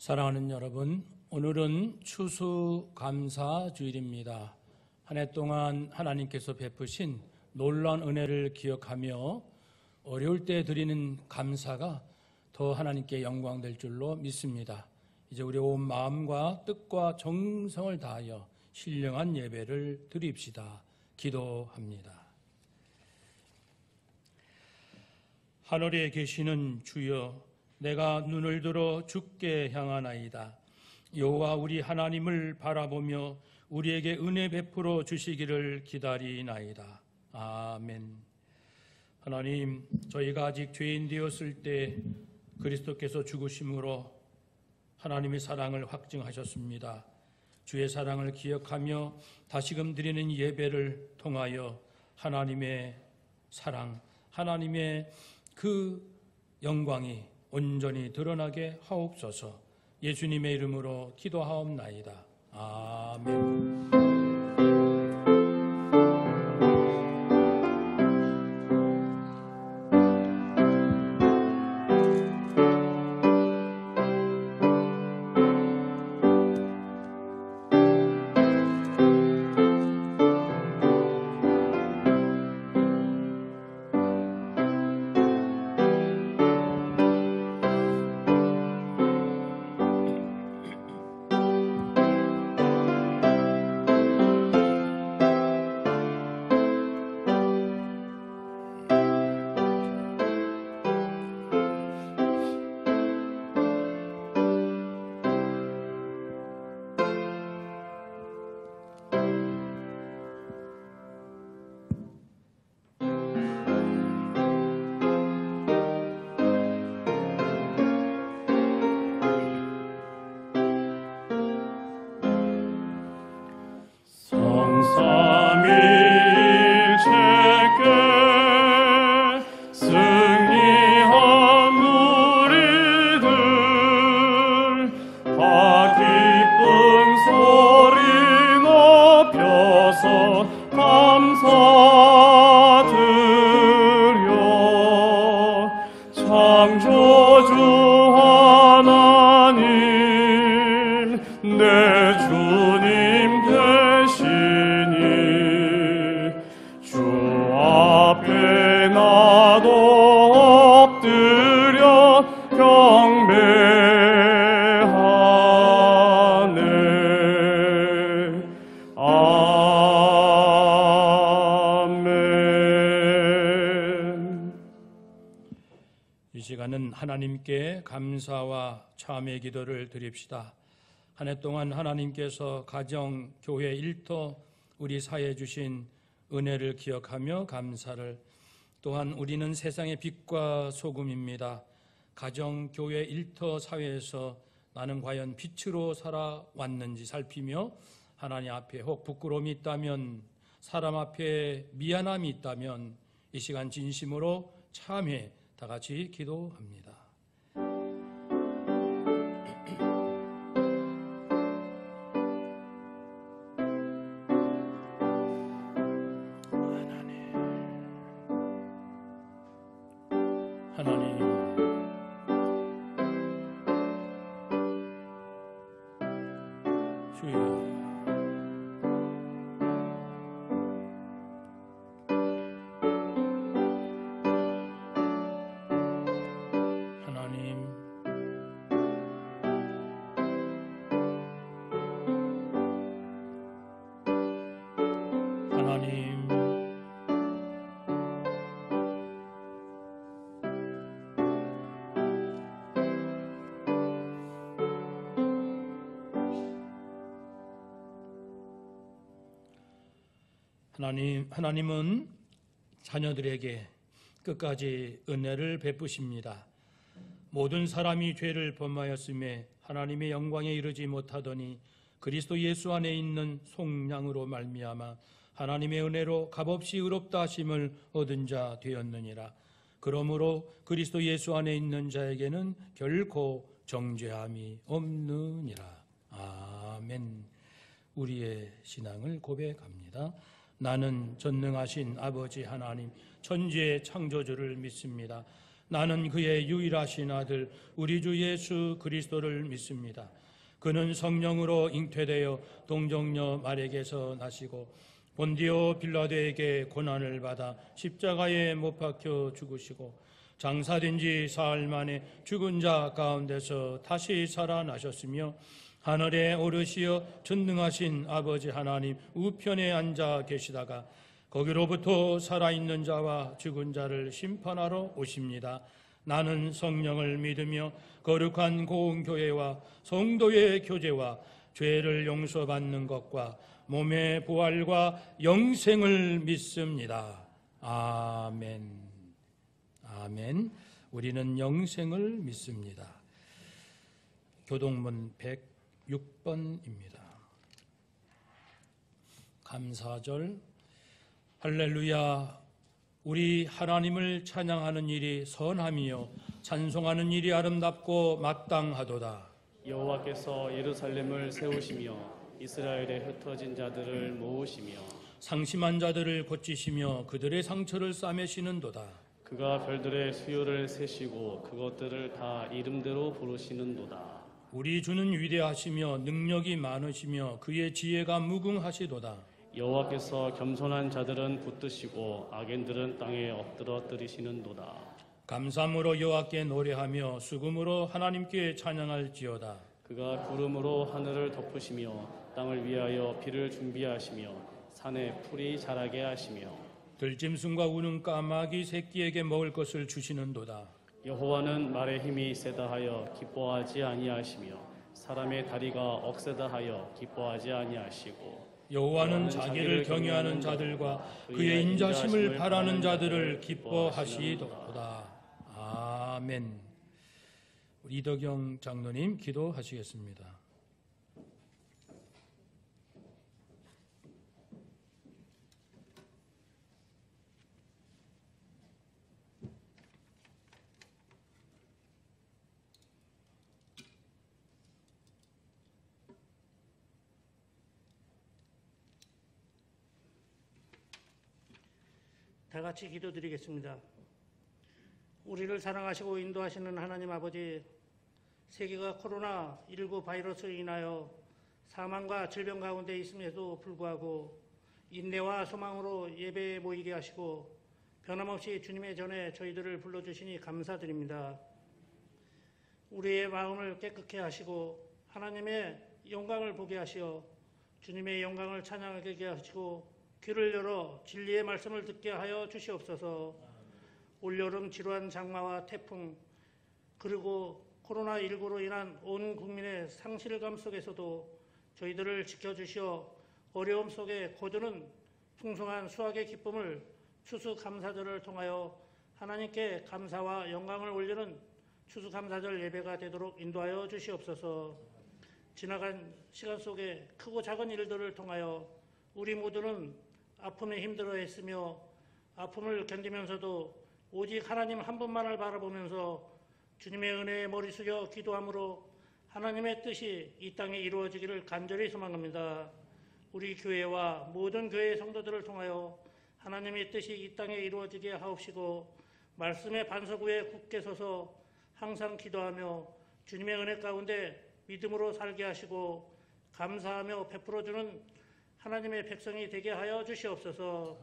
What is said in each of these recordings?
사랑하는 여러분, 오늘은 추수감사주일입니다. 한 해 동안 하나님께서 베푸신 놀라운 은혜를 기억하며 어려울 때 드리는 감사가 더 하나님께 영광될 줄로 믿습니다. 이제 우리 온 마음과 뜻과 정성을 다하여 신령한 예배를 드립시다. 기도합니다. 하늘에 계시는 주여, 내가 눈을 들어 주께 향하나이다. 여호와 우리 하나님을 바라보며 우리에게 은혜 베풀어 주시기를 기다리나이다. 아멘. 하나님, 저희가 아직 죄인 되었을 때 그리스도께서 죽으심으로 하나님의 사랑을 확증하셨습니다. 주의 사랑을 기억하며 다시금 드리는 예배를 통하여 하나님의 사랑, 하나님의 그 영광이 온전히 드러나게 하옵소서. 예수님의 이름으로 기도하옵나이다. 아멘. 하나님께 감사와 참회의 기도를 드립시다. 한 해 동안 하나님께서 가정, 교회, 일터, 우리 사회에 주신 은혜를 기억하며 감사를, 또한 우리는 세상의 빛과 소금입니다. 가정, 교회, 일터, 사회에서 나는 과연 빛으로 살아왔는지 살피며 하나님 앞에 혹 부끄러움이 있다면, 사람 앞에 미안함이 있다면 이 시간 진심으로 참회 다 같이 기도합니다. 하나님, 주여, 하나님, 하나님, 하나님은 자녀들에게 끝까지 은혜를 베푸십니다. 모든 사람이 죄를 범하였음에 하나님의 영광에 이르지 못하더니 그리스도 예수 안에 있는 속량으로 말미암아 하나님의 은혜로 값없이 의롭다 하심을 얻은 자 되었느니라. 그러므로 그리스도 예수 안에 있는 자에게는 결코 정죄함이 없느니라. 아멘. 우리의 신앙을 고백합니다. 나는 전능하신 아버지 하나님, 천지의 창조주를 믿습니다. 나는 그의 유일하신 아들 우리 주 예수 그리스도를 믿습니다. 그는 성령으로 잉태되어 동정녀 마리아에게서 나시고 본디오 빌라도에게 고난을 받아 십자가에 못 박혀 죽으시고 장사된 지 사흘 만에 죽은 자 가운데서 다시 살아나셨으며 하늘에 오르시어 전능하신 아버지 하나님 우편에 앉아 계시다가 거기로부터 살아있는 자와 죽은 자를 심판하러 오십니다. 나는 성령을 믿으며 거룩한 공교회와 성도의 교제와 죄를 용서받는 것과 몸의 부활과 영생을 믿습니다. 아멘. 아멘. 우리는 영생을 믿습니다. 교동문 106번입니다. 감사절. 할렐루야. 우리 하나님을 찬양하는 일이 선함이요 찬송하는 일이 아름답고 마땅하도다. 여호와께서 예루살렘을 세우시며 이스라엘에 흩어진 자들을 모으시며 상심한 자들을 고치시며 그들의 상처를 싸매시는도다. 그가 별들의 수요를 세시고 그것들을 다 이름대로 부르시는도다. 우리 주는 위대하시며 능력이 많으시며 그의 지혜가 무궁하시도다. 여호와께서 겸손한 자들은 붙드시고 악인들은 땅에 엎드러뜨리시는도다. 감사함으로 여호와께 노래하며 수금으로 하나님께 찬양할지어다. 그가 구름으로 하늘을 덮으시며 땅을 위하여 비를 준비하시며 산에 풀이 자라게 하시며 들짐승과 우는 까마귀 새끼에게 먹을 것을 주시는도다. 여호와는 말의 힘이 세다 하여 기뻐하지 아니하시며 사람의 다리가 억세다 하여 기뻐하지 아니하시고 여호와는 자기를 경외하는 자들과 그의 인자심을 바라는 자들을 기뻐하시도다. 아멘. 우리 이덕영 장로님 기도하시겠습니다. 다 같이 기도드리겠습니다. 우리를 사랑하시고 인도하시는 하나님 아버지, 세계가 코로나19 바이러스로 인하여 사망과 질병 가운데 있음에도 불구하고 인내와 소망으로 예배에 모이게 하시고 변함없이 주님의 전에 저희들을 불러주시니 감사드립니다. 우리의 마음을 깨끗게 하시고 하나님의 영광을 보게 하시어 주님의 영광을 찬양하게 하시고 귀를 열어 진리의 말씀을 듣게 하여 주시옵소서. 올여름 지루한 장마와 태풍 그리고 코로나19로 인한 온 국민의 상실감 속에서도 저희들을 지켜주시어 어려움 속에 거두는 풍성한 수확의 기쁨을 추수감사절을 통하여 하나님께 감사와 영광을 올리는 추수감사절 예배가 되도록 인도하여 주시옵소서. 지나간 시간 속에 크고 작은 일들을 통하여 우리 모두는 아픔에 힘들어했으며 아픔을 견디면서도 오직 하나님 한 분만을 바라보면서 주님의 은혜에 머리 숙여 기도함으로 하나님의 뜻이 이 땅에 이루어지기를 간절히 소망합니다. 우리 교회와 모든 교회의 성도들을 통하여 하나님의 뜻이 이 땅에 이루어지게 하옵시고 말씀의 반석 위에 굳게 서서 항상 기도하며 주님의 은혜 가운데 믿음으로 살게 하시고 감사하며 베풀어주는 하나님의 백성이 되게 하여 주시옵소서.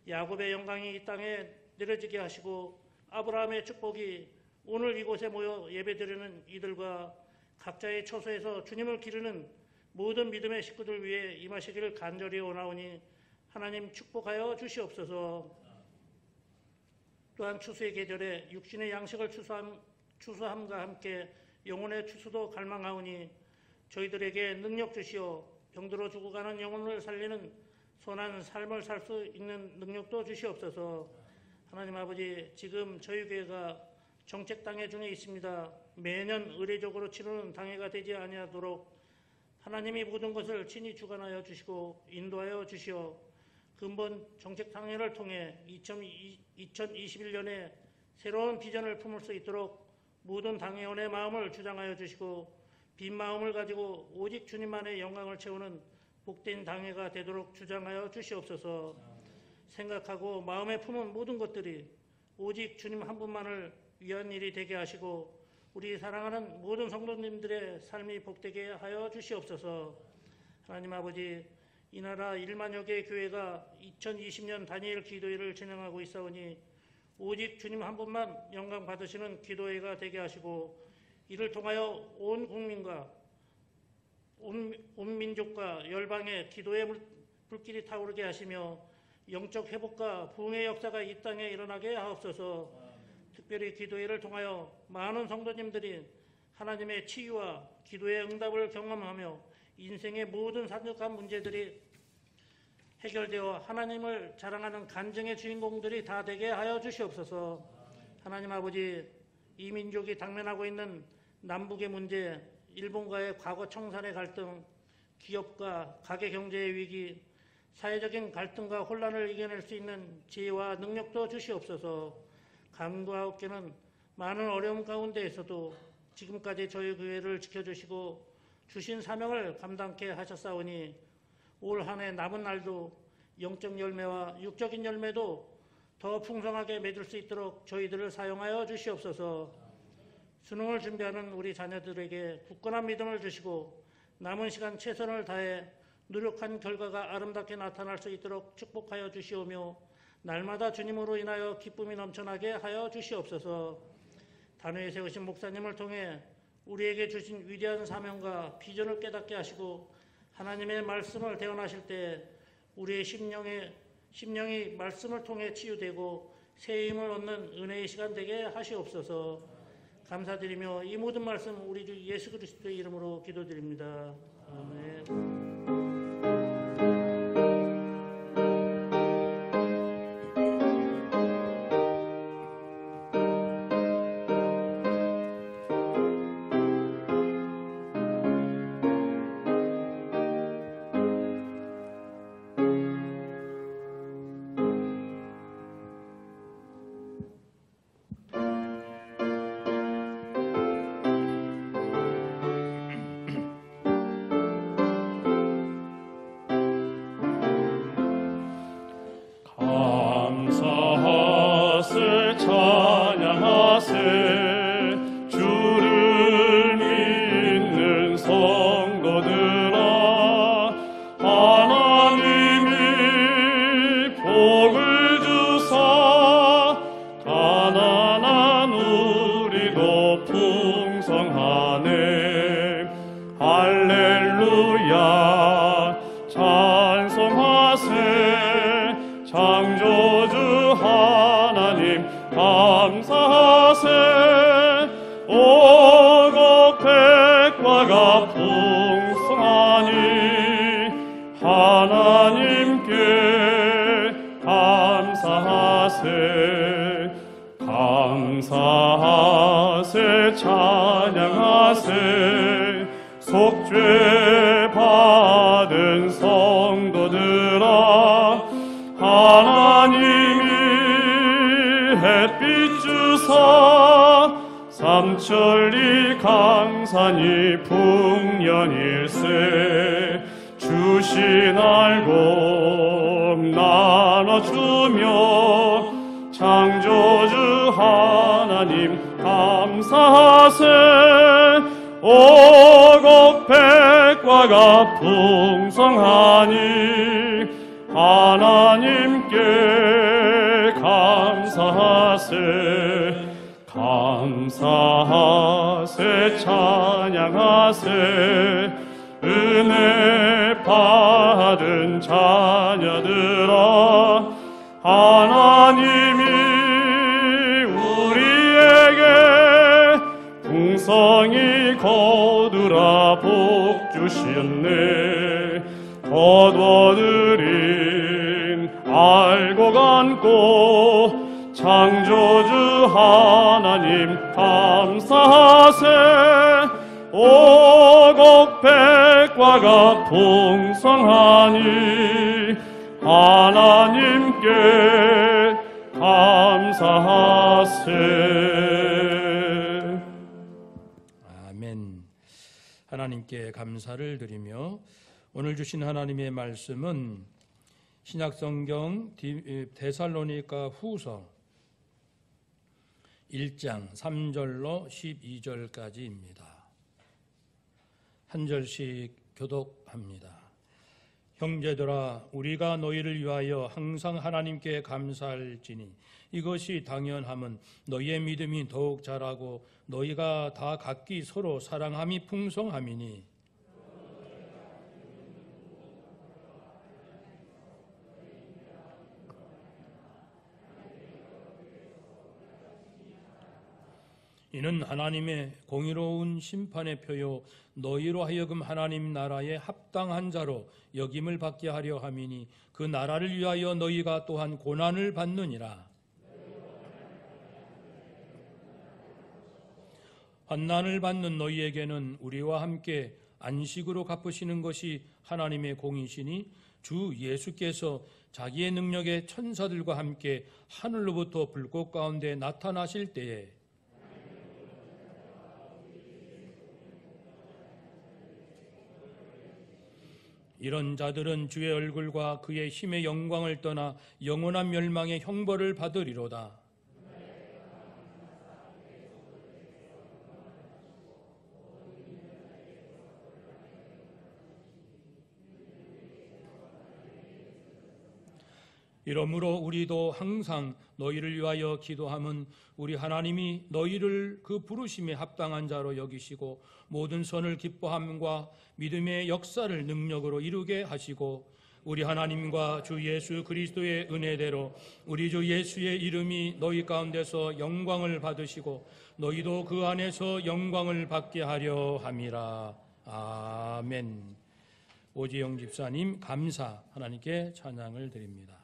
야곱의 영광이 이 땅에 내려지게 하시고 아브라함의 축복이 오늘 이곳에 모여 예배드리는 이들과 각자의 처소에서 주님을 기르는 모든 믿음의 식구들 위해 임하시기를 간절히 원하오니 하나님 축복하여 주시옵소서. 또한 추수의 계절에 육신의 양식을 추수함과 함께 영혼의 추수도 갈망하오니 저희들에게 능력 주시어 병들어 죽어가는 영혼을 살리는 선한 삶을 살 수 있는 능력도 주시옵소서. 하나님 아버지, 지금 저희 교회가 정책 당회 중에 있습니다. 매년 의례적으로 치르는 당회가 되지 아니하도록 하나님이 모든 것을 친히 주관하여 주시고 인도하여 주시어 근본 정책 당회를 통해 2021년에 새로운 비전을 품을 수 있도록 모든 당회원의 마음을 주장하여 주시고 빈 마음을 가지고 오직 주님만의 영광을 채우는 복된 당회가 되도록 주장하여 주시옵소서. 생각하고 마음에 품은 모든 것들이 오직 주님 한 분만을 위한 일이 되게 하시고 우리 사랑하는 모든 성도님들의 삶이 복되게 하여 주시옵소서. 하나님 아버지, 이 나라 1만여 개의 교회가 2020년 다니엘 기도회를 진행하고 있사오니 오직 주님 한 분만 영광 받으시는 기도회가 되게 하시고 이를 통하여 온 국민과 온 민족과 열방의 기도의 불길이 타오르게 하시며 영적 회복과 부흥의 역사가 이 땅에 일어나게 하옵소서. 특별히 기도회를 통하여 많은 성도님들이 하나님의 치유와 기도의 응답을 경험하며 인생의 모든 산적한 문제들이 해결되어 하나님을 자랑하는 간증의 주인공들이 다 되게 하여 주시옵소서. 하나님 아버지, 이 민족이 당면하고 있는 남북의 문제, 일본과의 과거 청산의 갈등, 기업과 가계 경제의 위기, 사회적인 갈등과 혼란을 이겨낼 수 있는 지혜와 능력도 주시옵소서. 간구하옵기는 많은 어려움 가운데에서도 지금까지 저희 교회를 지켜주시고 주신 사명을 감당케 하셨사오니 올 한 해 남은 날도 영적 열매와 육적인 열매도 더 풍성하게 맺을 수 있도록 저희들을 사용하여 주시옵소서. 수능을 준비하는 우리 자녀들에게 굳건한 믿음을 주시고 남은 시간 최선을 다해 노력한 결과가 아름답게 나타날 수 있도록 축복하여 주시오며 날마다 주님으로 인하여 기쁨이 넘쳐나게 하여 주시옵소서. 단회에 세우신 목사님을 통해 우리에게 주신 위대한 사명과 비전을 깨닫게 하시고 하나님의 말씀을 대언하실 때 우리의 심령이 말씀을 통해 치유되고 새 힘을 얻는 은혜의 시간 되게 하시옵소서. 감사드리며 이 모든 말씀 우리 주 예수 그리스도의 이름으로 기도드립니다. 아멘. 감사하세 찬양하세 속죄 받은 성도들아 하나님이 햇빛 주사 삼천리 강산이 풍년일세 주신 알곡 나눠주며 창조주 하나님 감사하세 오곡백과가 풍성하니 하나님께 감사하세 감사하세 찬양하세 은혜 받은 자녀들아 하나님이 우리에게 풍성히 거두라 복 주시었네 거두어드린 알고 안고 창조주 하나님 감사하세 오곡백과가 풍성하니 하나님께 감사하세. 아멘. 하나님께 감사를 드리며 오늘 주신 하나님의 말씀은 신약성경 데살로니가 후서 1장 3절로 12절까지입니다. 한 절씩 교독합니다. 형제들아, 우리가 너희를 위하여 항상 하나님께 감사할지니 이것이 당연함은 너희의 믿음이 더욱 자라고 너희가 다 각기 서로 사랑함이 풍성함이니 이는 하나님의 공의로운 심판의 표요 너희로 하여금 하나님 나라에 합당한 자로 여김을 받게 하려 함이니 그 나라를 위하여 너희가 또한 고난을 받느니라. 환난을 받는 너희에게는 우리와 함께 안식으로 갚으시는 것이 하나님의 공이시니 주 예수께서 자기의 능력의 천사들과 함께 하늘로부터 불꽃 가운데 나타나실 때에 이런 자들은 주의 얼굴과 그의 힘의 영광을 떠나 영원한 멸망의 형벌을 받으리로다. 이러므로 우리도 항상 너희를 위하여 기도함은 우리 하나님이 너희를 그 부르심에 합당한 자로 여기시고 모든 선을 기뻐함과 믿음의 역사를 능력으로 이루게 하시고 우리 하나님과 주 예수 그리스도의 은혜대로 우리 주 예수의 이름이 너희 가운데서 영광을 받으시고 너희도 그 안에서 영광을 받게 하려 함이라. 아멘. 오지영 집사님 감사 하나님께 찬양을 드립니다.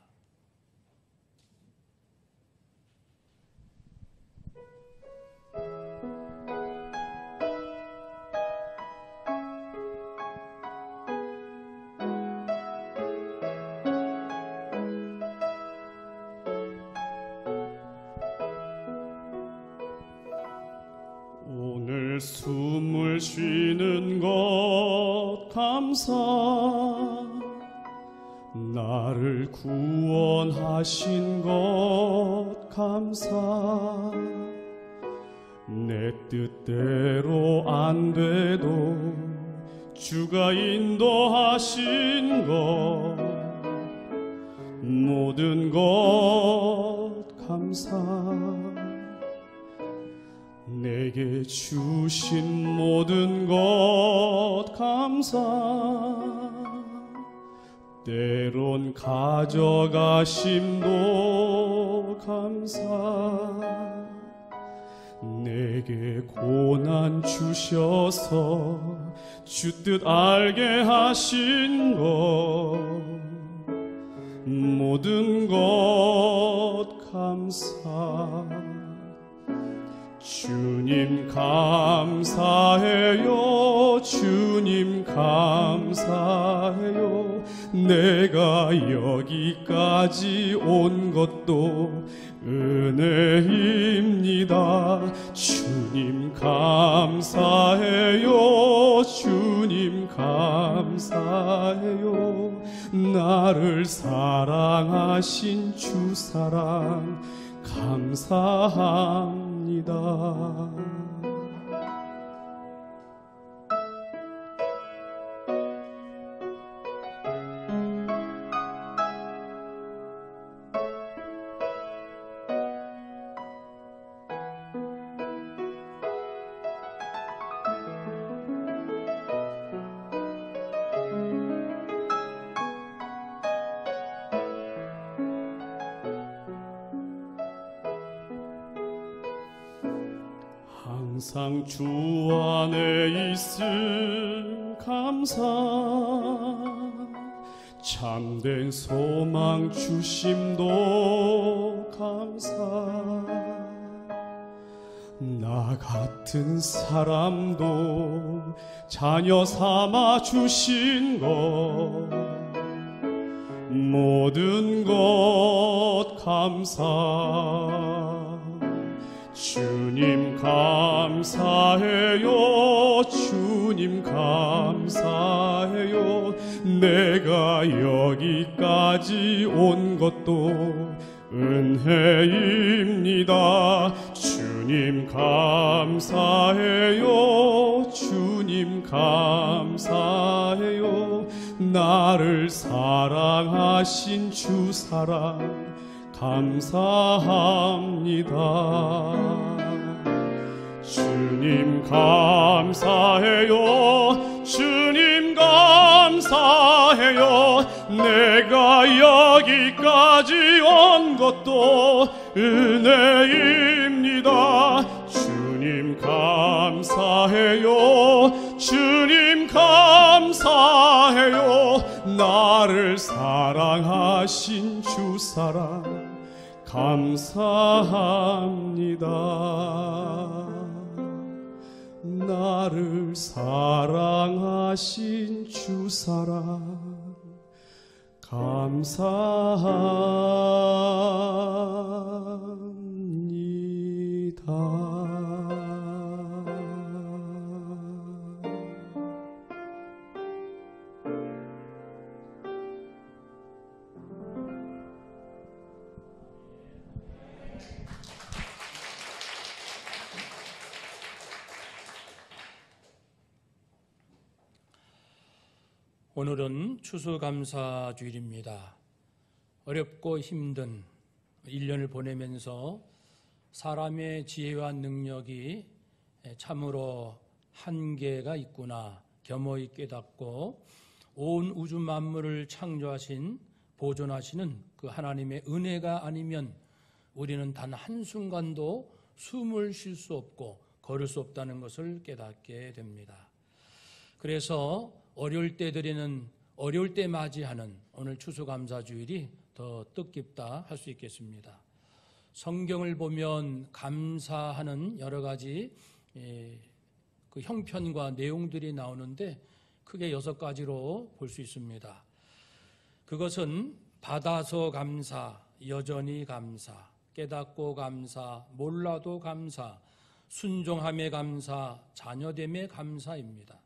오늘 숨을 쉬는 것 감사, 나를 구원하신 것 감사, 내 뜻대로 안 돼도 주가 인도하신 것 모든 것 감사, 내게 주신 모든 것 감사, 때론 가져가심도 감사, 내게 고난 주셔서 주 뜻 알게 하신 것 모든 것 감사, 주님 감사해요, 주님 감사해요, 내가 여기까지 온 것도 은혜입니다. 주님 감사해요, 주님 감사해요, 나를 사랑하신 주 사랑 감사합니다. 항상 주 안에 있음 감사, 참된 소망 주심도 감사, 나 같은 사람도 자녀 삼아 주신 것 모든 것 감사, 주님 감사해요, 주님 감사해요, 내가 여기까지 온 것도 은혜입니다. 주님 주님 감사해요. 주님 감사해요. 나를 사랑하신 주 사랑 감사합니다. 주님 감사해요. 주님 감사해요. 내가 여기까지 온 것도 은혜입니다. 주님 감사해요. 주님 감사해요. 나를 사랑하신 주 사랑 감사합니다. 나를 사랑하신 주 사랑 감사합니다. 오늘은 추수감사주일입니다. 어렵고 힘든 1년을 보내면서 사람의 지혜와 능력이 참으로 한계가 있구나 겸허히 깨닫고 온 우주 만물을 창조하신 보존하시는 그 하나님의 은혜가 아니면 우리는 단 한순간도 숨을 쉴 수 없고 걸을 수 없다는 것을 깨닫게 됩니다. 그래서 어려울 때 드리는, 어려울 때 맞이하는 오늘 추수감사주일이 더 뜻깊다 할 수 있겠습니다. 성경을 보면 감사하는 여러 가지 그 형편과 내용들이 나오는데 크게 6가지로 볼 수 있습니다. 그것은 받아서 감사, 여전히 감사, 깨닫고 감사, 몰라도 감사, 순종함에 감사, 자녀됨에 감사입니다.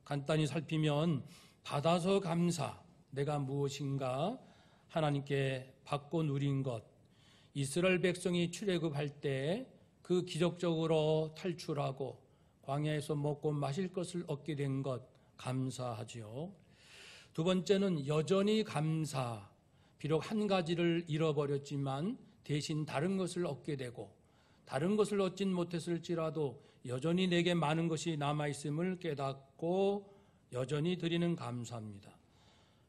간단히 살피면 받아서 감사, 내가 무엇인가 하나님께 받고 누린 것, 이스라엘 백성이 출애굽할 때 그 기적적으로 탈출하고 광야에서 먹고 마실 것을 얻게 된 것 감사하지요. 두 번째는 여전히 감사, 비록 한 가지를 잃어버렸지만 대신 다른 것을 얻게 되고 다른 것을 얻진 못했을지라도 여전히 내게 많은 것이 남아있음을 깨닫고 여전히 드리는 감사입니다.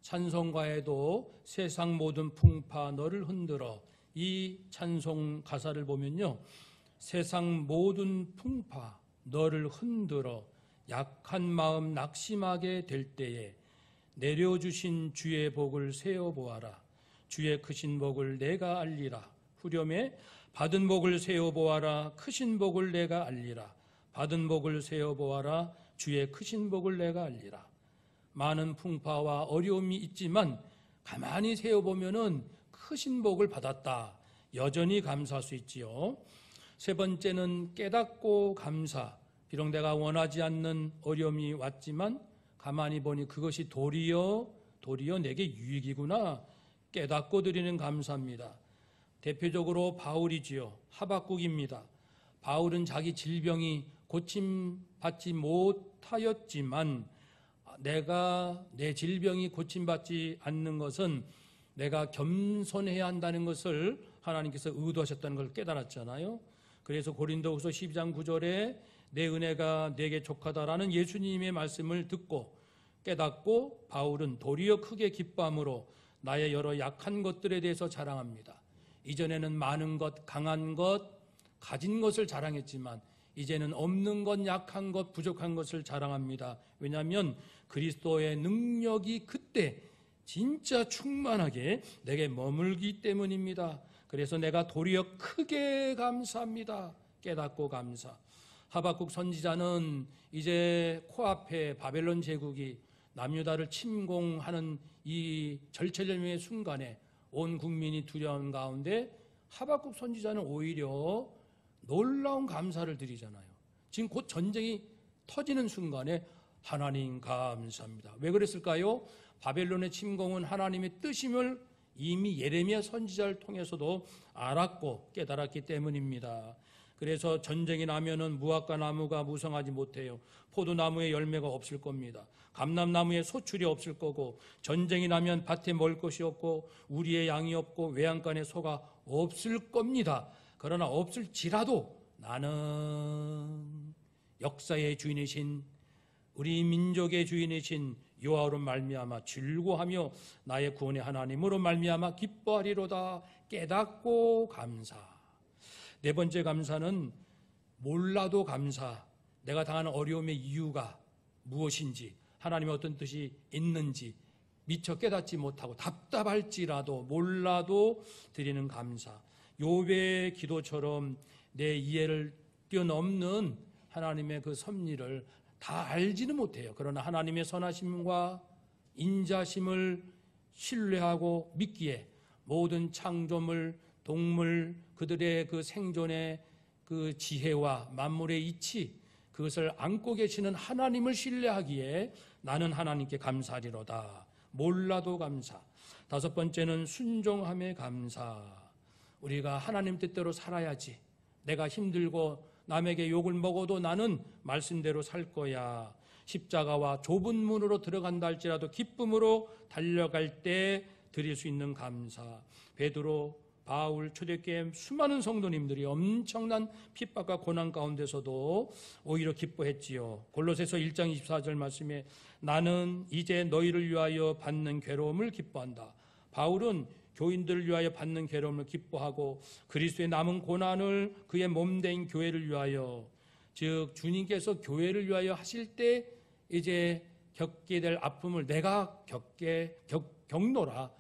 찬송가에도 세상 모든 풍파 너를 흔들어, 이 찬송 가사를 보면요, 세상 모든 풍파 너를 흔들어 약한 마음 낙심하게 될 때에 내려주신 주의 복을 세어보아라. 주의 크신 복을 내가 알리라. 후렴에 받은 복을 세어보아라. 크신 복을 내가 알리라. 받은 복을 세어보아라. 주의 크신 복을 내가 알리라. 많은 풍파와 어려움이 있지만 가만히 세어보면은 크신 복을 받았다. 여전히 감사할 수 있지요. 세 번째는 깨닫고 감사. 비록 내가 원하지 않는 어려움이 왔지만 가만히 보니 그것이 도리어 내게 유익이구나 깨닫고 드리는 감사입니다. 대표적으로 바울이지요. 하박국입니다. 바울은 자기 질병이 고침받지 못하였지만 내가 내 질병이 고침받지 않는 것은 내가 겸손해야 한다는 것을 하나님께서 의도하셨다는 걸 깨달았잖아요. 그래서 고린도후서 12장 9절에 내 은혜가 내게 족하다라는 예수님의 말씀을 듣고 깨닫고 바울은 도리어 크게 기뻐함으로 나의 여러 약한 것들에 대해서 자랑합니다. 이전에는 많은 것, 강한 것, 가진 것을 자랑했지만 이제는 없는 것, 약한 것, 부족한 것을 자랑합니다. 왜냐하면 그리스도의 능력이 그때 진짜 충만하게 내게 머물기 때문입니다. 그래서 내가 도리어 크게 감사합니다. 깨닫고 감사. 하박국 선지자는 이제 코앞에 바벨론 제국이 남유다를 침공하는 이 절체절명의 순간에 온 국민이 두려운 가운데 하박국 선지자는 오히려 놀라운 감사를 드리잖아요. 지금 곧 전쟁이 터지는 순간에 하나님 감사합니다. 왜 그랬을까요? 바벨론의 침공은 하나님의 뜻임을 이미 예레미야 선지자를 통해서도 알았고 깨달았기 때문입니다. 그래서 전쟁이 나면은 무화과 나무가 무성하지 못해요. 포도나무에 열매가 없을 겁니다. 감람나무에 소출이 없을 거고, 전쟁이 나면 밭에 먹을 것이 없고 우리의 양이 없고 외양간에 소가 없을 겁니다. 그러나 없을지라도 나는 역사의 주인이신 우리 민족의 주인이신 여호와로 말미암아 즐거하며 나의 구원의 하나님으로 말미암아 기뻐하리로다. 깨닫고 감사. 네 번째 감사는 몰라도 감사. 내가 당하는 어려움의 이유가 무엇인지, 하나님의 어떤 뜻이 있는지 미처 깨닫지 못하고 답답할지라도 몰라도 드리는 감사. 욥의 기도처럼 내 이해를 뛰어넘는 하나님의 그 섭리를 다 알지는 못해요. 그러나 하나님의 선하심과 인자심을 신뢰하고 믿기에 모든 창조물, 동물, 그들의 그 생존의 그 지혜와 만물의 이치, 그것을 안고 계시는 하나님을 신뢰하기에 나는 하나님께 감사하리로다. 몰라도 감사. 다섯 번째는 순종함의 감사. 우리가 하나님 뜻대로 살아야지. 내가 힘들고 남에게 욕을 먹어도 나는 말씀대로 살 거야. 십자가와 좁은 문으로 들어간다 할지라도 기쁨으로 달려갈 때 드릴 수 있는 감사. 베드로, 바울, 초대교회 수많은 성도님들이 엄청난 핍박과 고난 가운데서도 오히려 기뻐했지요. 골로새서 1장 24절 말씀에 나는 이제 너희를 위하여 받는 괴로움을 기뻐한다. 바울은 교인들을 위하여 받는 괴로움을 기뻐하고 그리스도의 남은 고난을 그의 몸된 교회를 위하여, 즉 주님께서 교회를 위하여 하실 때 이제 겪게 될 아픔을 내가 겪노라,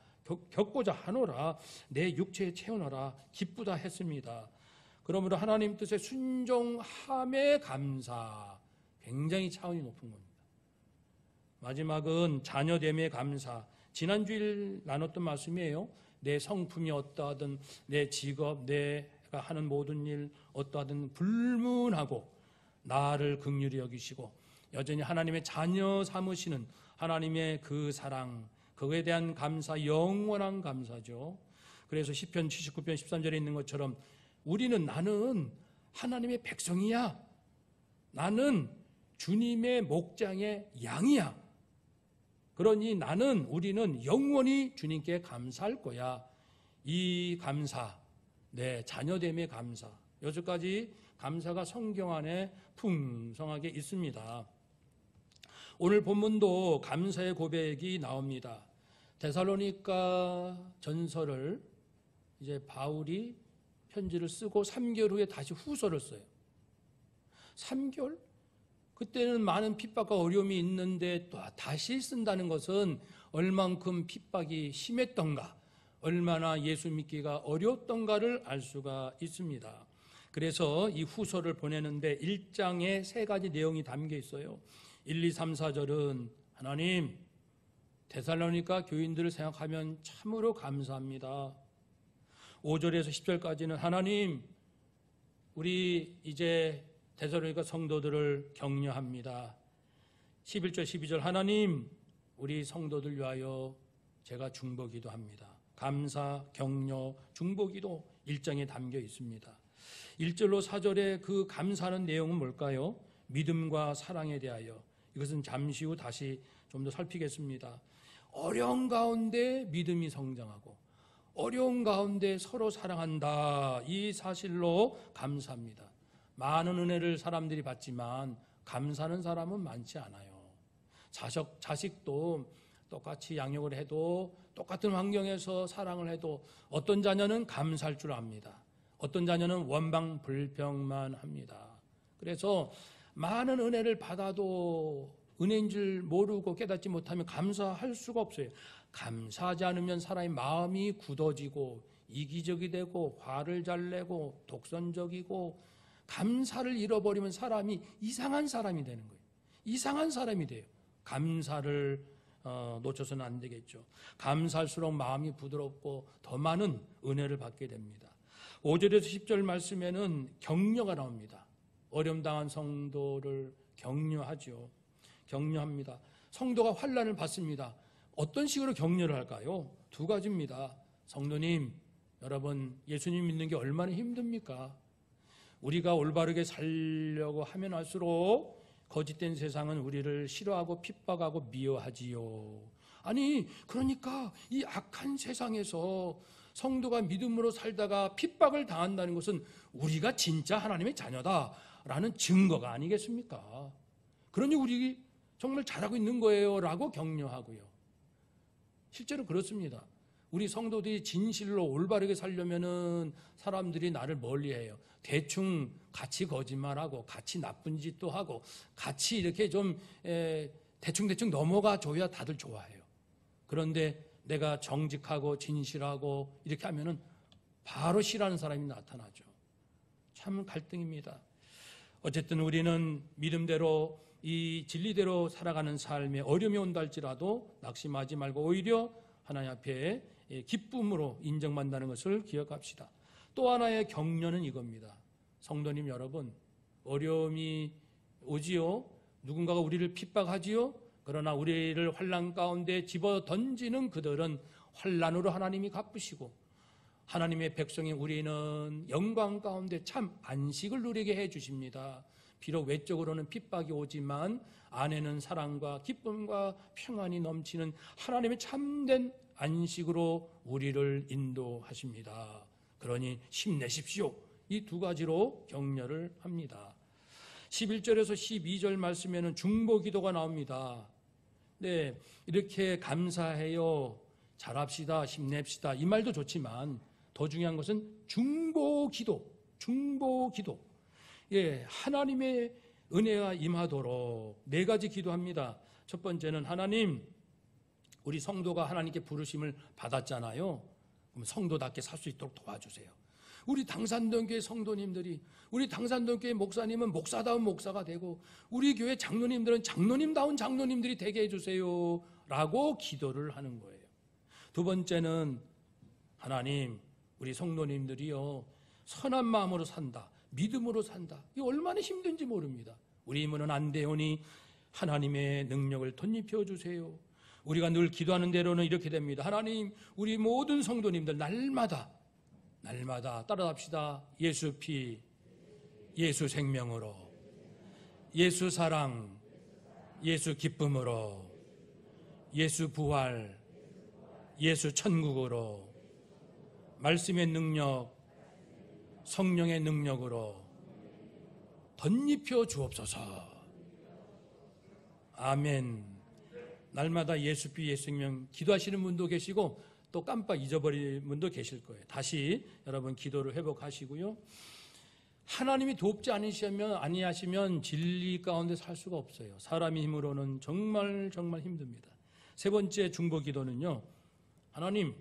겪고자 하노라, 내 육체에 채우노라 기쁘다 했습니다. 그러므로 하나님 뜻에 순종함에 감사, 굉장히 차원이 높은 겁니다. 마지막은 자녀됨의 감사. 지난주일 나눴던 말씀이에요. 내 성품이 어떠하든, 내 직업, 내가 하는 모든 일 어떠하든 불문하고 나를 긍휼히 여기시고 여전히 하나님의 자녀 삼으시는 하나님의 그 사랑, 그거에 대한 감사, 영원한 감사죠. 그래서 시편 79편 13절에 있는 것처럼 나는 하나님의 백성이야. 나는 주님의 목장의 양이야. 그러니 우리는 영원히 주님께 감사할 거야. 이 감사, 내 자녀됨의 감사. 여기까지 감사가 성경 안에 풍성하게 있습니다. 오늘 본문도 감사의 고백이 나옵니다. 데살로니가 전서를 이제 바울이 편지를 쓰고 3개월 후에 다시 후서를 써요. 3개월? 그때는 많은 핍박과 어려움이 있는데 또 다시 쓴다는 것은 얼만큼 핍박이 심했던가, 얼마나 예수 믿기가 어려웠던가를 알 수가 있습니다. 그래서 이 후서를 보내는데 1장에 3가지 내용이 담겨 있어요. 1, 2, 3, 4절은 하나님, 데살로니가 교인들을 생각하면 참으로 감사합니다. 5절에서 10절까지는 하나님, 우리 이제 데살로니가 성도들을 격려합니다. 11절, 12절 하나님, 우리 성도들 위하여 제가 중보기도 합니다. 감사, 격려, 중보기도 1장에 담겨 있습니다. 1절로 4절의 그 감사하는 내용은 뭘까요? 믿음과 사랑에 대하여. 이것은 잠시 후 다시 좀 더 살피겠습니다. 어려운 가운데 믿음이 성장하고 어려운 가운데 서로 사랑한다. 이 사실로 감사합니다. 많은 은혜를 사람들이 받지만 감사하는 사람은 많지 않아요. 자식도 똑같이 양육을 해도 똑같은 환경에서 사랑을 해도 어떤 자녀는 감사할 줄 압니다. 어떤 자녀는 원방불평만 합니다. 그래서 많은 은혜를 받아도 은혜인 줄 모르고 깨닫지 못하면 감사할 수가 없어요. 감사하지 않으면 사람의 마음이 굳어지고 이기적이 되고 화를 잘 내고 독선적이고, 감사를 잃어버리면 사람이 이상한 사람이 되는 거예요. 이상한 사람이 돼요. 감사를 놓쳐서는 안 되겠죠. 감사할수록 마음이 부드럽고 더 많은 은혜를 받게 됩니다. 5절에서 10절 말씀에는 격려가 나옵니다. 어려움 당한 성도를 격려하죠. 격려합니다. 성도가 환난을 받습니다. 어떤 식으로 격려를 할까요? 2가지입니다. 성도님, 여러분 예수님 믿는 게 얼마나 힘듭니까? 우리가 올바르게 살려고 하면 할수록 거짓된 세상은 우리를 싫어하고 핍박하고 미워하지요. 아니, 그러니까 이 악한 세상에서 성도가 믿음으로 살다가 핍박을 당한다는 것은 우리가 진짜 하나님의 자녀다라는 증거가 아니겠습니까? 그러니 우리 정말 잘하고 있는 거예요 라고 격려하고요. 실제로 그렇습니다. 우리 성도들이 진실로 올바르게 살려면은 사람들이 나를 멀리해요. 대충 같이 거짓말하고 같이 나쁜 짓도 하고 같이 이렇게 좀 대충 넘어가 줘야 다들 좋아해요. 그런데 내가 정직하고 진실하고 이렇게 하면은 바로 싫어하는 사람이 나타나죠. 참 갈등입니다. 어쨌든 우리는 믿음대로 이 진리대로 살아가는 삶에 어려움이 온다 할지라도 낙심하지 말고 오히려 하나님 앞에 기쁨으로 인정받는다는 것을 기억합시다. 또 하나의 격려는 이겁니다. 성도님 여러분, 어려움이 오지요. 누군가가 우리를 핍박하지요. 그러나 우리를 환난 가운데 집어 던지는 그들은 환난으로 하나님이 갚으시고 하나님의 백성인 우리는 영광 가운데 참 안식을 누리게 해주십니다. 비록 외적으로는 핍박이 오지만 안에는 사랑과 기쁨과 평안이 넘치는 하나님의 참된 안식으로 우리를 인도하십니다. 그러니 힘내십시오. 이 두 가지로 격려를 합니다. 11절에서 12절 말씀에는 중보기도가 나옵니다. 네, 이렇게 감사해요, 잘합시다, 힘냅시다 이 말도 좋지만 더 중요한 것은 중보기도. 예, 하나님의 은혜가 임하도록 네 가지 기도합니다. 첫 번째는 하나님, 우리 성도가 하나님께 부르심을 받았잖아요. 그럼 성도답게 살 수 있도록 도와주세요. 우리 당산동교회 성도님들이, 우리 당산동교회 목사님은 목사다운 목사가 되고 우리 교회 장로님들은 장로님다운 장로님들이 되게 해주세요 라고 기도를 하는 거예요. 두 번째는 하나님, 우리 성도님들이요 선한 마음으로 산다, 믿음으로 산다. 이게 얼마나 힘든지 모릅니다. 우리 힘으로는 안 되오니 하나님의 능력을 덧입혀 주세요. 우리가 늘 기도하는 대로는 이렇게 됩니다. 하나님, 우리 모든 성도님들 날마다 따라합시다. 예수 피, 예수 생명으로, 예수 사랑, 예수 기쁨으로, 예수 부활, 예수 천국으로, 말씀의 능력, 성령의 능력으로 덧입혀 주옵소서. 아멘. 날마다 예수 피, 예수 생명 기도하시는 분도 계시고 또 깜빡 잊어버린 분도 계실 거예요. 다시 여러분 기도를 회복하시고요. 하나님이 돕지 아니하시면 진리 가운데 살 수가 없어요. 사람의 힘으로는 정말 힘듭니다. 세 번째 중보 기도는요, 하나님,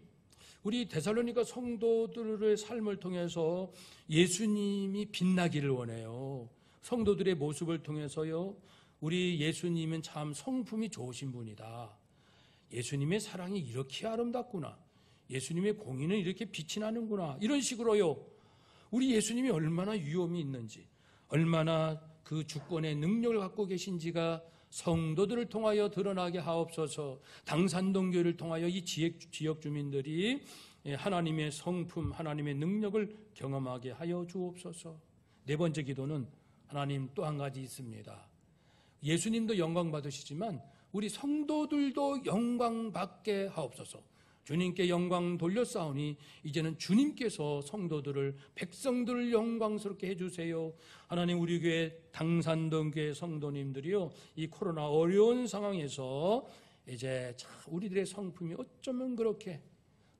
우리 데살로니가 성도들의 삶을 통해서 예수님이 빛나기를 원해요. 성도들의 모습을 통해서요, 우리 예수님은 참 성품이 좋으신 분이다. 예수님의 사랑이 이렇게 아름답구나. 예수님의 공의는 이렇게 빛이 나는구나. 이런 식으로요, 우리 예수님이 얼마나 위엄이 있는지, 얼마나 그 주권의 능력을 갖고 계신지가 성도들을 통하여 드러나게 하옵소서. 당산동교회를 통하여 이 지역 주민들이 하나님의 성품, 하나님의 능력을 경험하게 하여 주옵소서. 네 번째 기도는 하나님 또 한 가지 있습니다. 예수님도 영광 받으시지만 우리 성도들도 영광 받게 하옵소서. 주님께 영광 돌려싸우니 이제는 주님께서 성도들을, 백성들을 영광스럽게 해주세요. 하나님, 우리 교회 당산동교회 성도님들이요, 이 코로나 어려운 상황에서 이제 참 우리들의 성품이 어쩌면 그렇게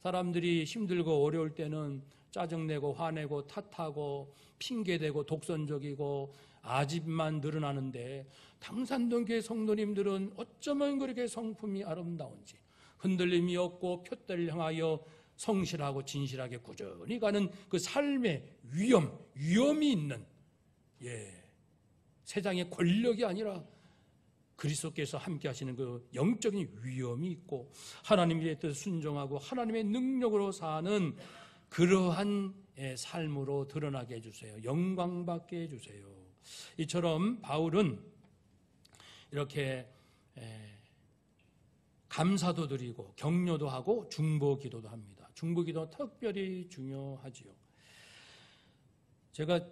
사람들이 힘들고 어려울 때는 짜증내고 화내고 탓하고 핑계대고 독선적이고 아집만 늘어나는데, 당산동교회 성도님들은 어쩌면 그렇게 성품이 아름다운지, 흔들림이 없고 표대를 향하여 성실하고 진실하게 꾸준히 가는 그 삶의 위엄이 있는, 세상의 권력이 아니라 그리스도께서 함께 하시는 그 영적인 위엄이 있고 하나님의 뜻에 순종하고 하나님의 능력으로 사는 그러한 삶으로 드러나게 해주세요. 영광받게 해주세요. 이처럼 바울은 이렇게 감사도 드리고 격려도 하고 중보기도도 합니다. 중보기도는 특별히 중요하지요. 제가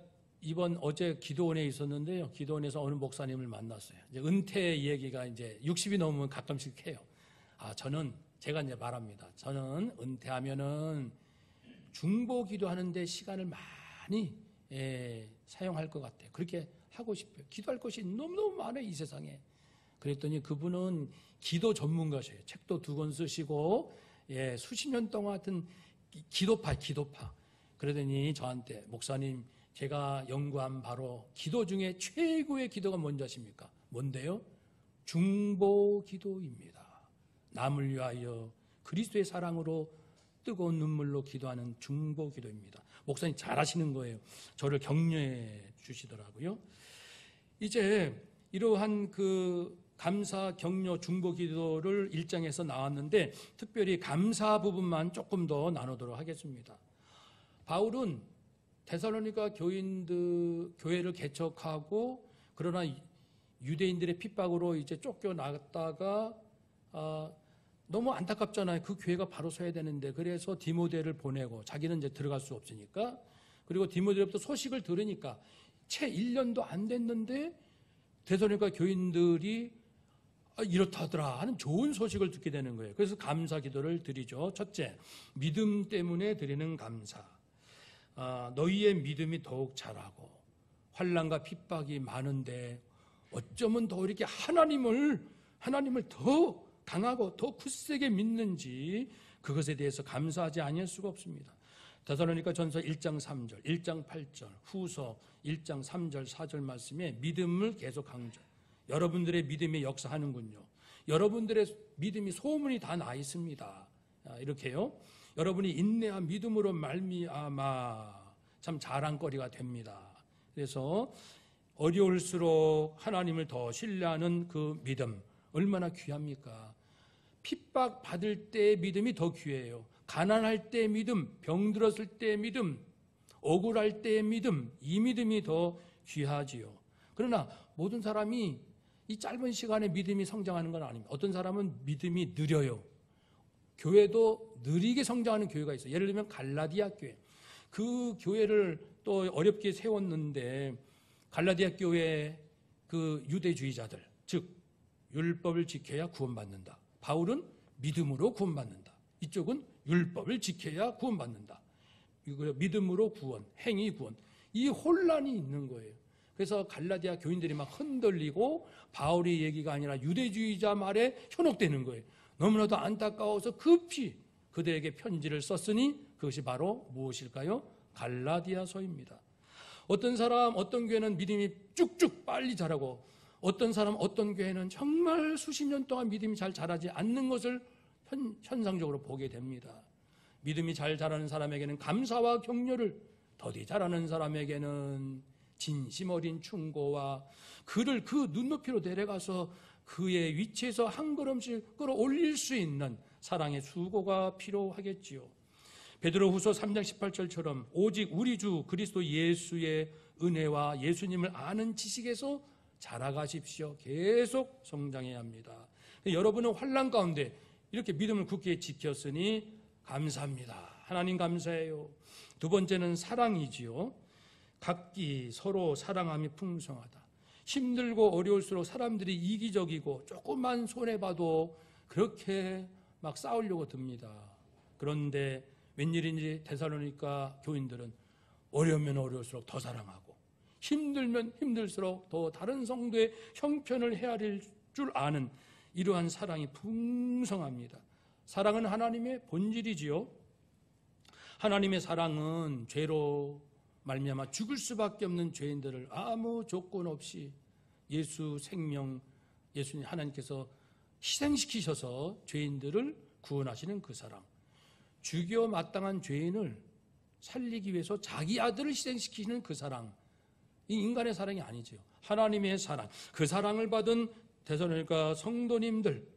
이번 어제 기도원에 있었는데요. 기도원에서 어느 목사님을 만났어요. 이제 은퇴 얘기가 이제 60이 넘으면 가끔씩 해요. 제가 이제 말합니다. 저는 은퇴하면은 중보 기도하는데 시간을 많이 사용할 것 같아요. 그렇게 하고 싶어요. 기도할 것이 너무너무 많아요, 이 세상에. 그랬더니 그분은 기도 전문가셔요. 책도 2권 쓰시고 수십 년 동안 하여튼 기도파. 그러더니 저한테 목사님 제가 연구한 바로 기도 중에 최고의 기도가 뭔지 아십니까? 뭔데요? 중보 기도입니다. 남을 위하여 그리스도의 사랑으로 뜨거운 눈물로 기도하는 중보 기도입니다. 목사님 잘하시는 거예요. 저를 격려해 주시더라고요. 이제 이러한 그 감사, 격려, 중보 기도를 1장에서 나왔는데 특별히 감사 부분만 조금 더 나누도록 하겠습니다. 바울은 데살로니가 교회를 개척하고 그러나 유대인들의 핍박으로 이제 쫓겨나갔다가 너무 안타깝잖아요. 그 교회가 바로 서야 되는데 그래서 디모데를 보내고 자기는 이제 들어갈 수 없으니까 그리고 디모데로부터 소식을 들으니까 채 1년도 안 됐는데 데살로니가 교인들이 이렇다더라 하는 좋은 소식을 듣게 되는 거예요. 그래서 감사 기도를 드리죠. 첫째, 믿음 때문에 드리는 감사. 너희의 믿음이 더욱 자라고 환난과 핍박이 많은데 어쩌면 더 이렇게 하나님을 더 강하고 더 굳세게 믿는지 그것에 대해서 감사하지 아니할 수가 없습니다. 데살로니가 전서 1장 3절, 1장 8절, 후서 1장 3절, 4절 말씀에 믿음을 계속 강조. 여러분들의 믿음이 역사하는군요. 여러분들의 믿음이 소문이 다 나 있습니다. 이렇게요. 여러분이 인내와 믿음으로 말미암아 참 자랑거리가 됩니다. 그래서 어려울수록 하나님을 더 신뢰하는 그 믿음 얼마나 귀합니까? 핍박 받을 때의 믿음이 더 귀해요. 가난할 때의 믿음, 병들었을 때의 믿음, 억울할 때의 믿음, 이 믿음이 더 귀하지요. 그러나 모든 사람이 이 짧은 시간에 믿음이 성장하는 건 아닙니다. 어떤 사람은 믿음이 느려요. 교회도 느리게 성장하는 교회가 있어요. 예를 들면 갈라디아 교회. 그 교회를 또 어렵게 세웠는데 갈라디아 교회 그 유대주의자들, 즉 율법을 지켜야 구원받는다. 바울은 믿음으로 구원받는다. 이쪽은 율법을 지켜야 구원받는다. 믿음으로 구원, 행위 구원. 이 혼란이 있는 거예요. 그래서 갈라디아 교인들이 막 흔들리고 바울의 얘기가 아니라 유대주의자 말에 현혹되는 거예요. 너무나도 안타까워서 급히 그들에게 편지를 썼으니 그것이 바로 무엇일까요? 갈라디아서입니다. 어떤 사람, 어떤 교회는 믿음이 쭉쭉 빨리 자라고 어떤 사람, 어떤 교회는 정말 수십 년 동안 믿음이 잘 자라지 않는 것을 현상적으로 보게 됩니다. 믿음이 잘 자라는 사람에게는 감사와 격려를, 더디 자라는 사람에게는 진심 어린 충고와 그를 그 눈높이로 내려가서 그의 위치에서 한 걸음씩 끌어올릴 수 있는 사랑의 수고가 필요하겠지요. 베드로후서 3장 18절처럼 오직 우리 주 그리스도 예수의 은혜와 예수님을 아는 지식에서 자라가십시오. 계속 성장해야 합니다. 여러분은 환난 가운데 이렇게 믿음을 굳게 지켰으니 감사합니다. 하나님 감사해요. 두 번째는 사랑이지요. 각기 서로 사랑함이 풍성하다. 힘들고 어려울수록 사람들이 이기적이고 조금만 손해봐도 그렇게 막 싸우려고 듭니다. 그런데 웬일인지 데살로니가 교인들은 어려우면 어려울수록 더 사랑하고 힘들면 힘들수록 더 다른 성도의 형편을 헤아릴 줄 아는 이러한 사랑이 풍성합니다. 사랑은 하나님의 본질이지요. 하나님의 사랑은 죄로 말미암아 죽을 수밖에 없는 죄인들을 아무 조건 없이 예수 생명, 예수님 하나님께서 희생시키셔서 죄인들을 구원하시는 그 사랑. 죽여 마땅한 죄인을 살리기 위해서 자기 아들을 희생시키는 그 사랑. 이 인간의 사랑이 아니죠. 하나님의 사랑. 그 사랑을 받은 데살로니가 성도님들,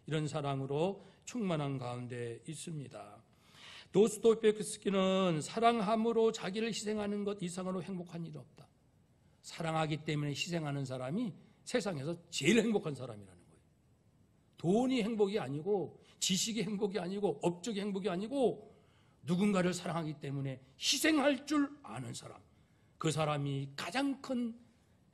이런 사랑으로 충만한 가운데 있습니다. 도스토옙스키는 사랑함으로 자기를 희생하는 것 이상으로 행복한 일이 없다. 사랑하기 때문에 희생하는 사람이 세상에서 제일 행복한 사람이라는 거예요. 돈이 행복이 아니고 지식이 행복이 아니고 업적이 행복이 아니고 누군가를 사랑하기 때문에 희생할 줄 아는 사람. 그 사람이 가장 큰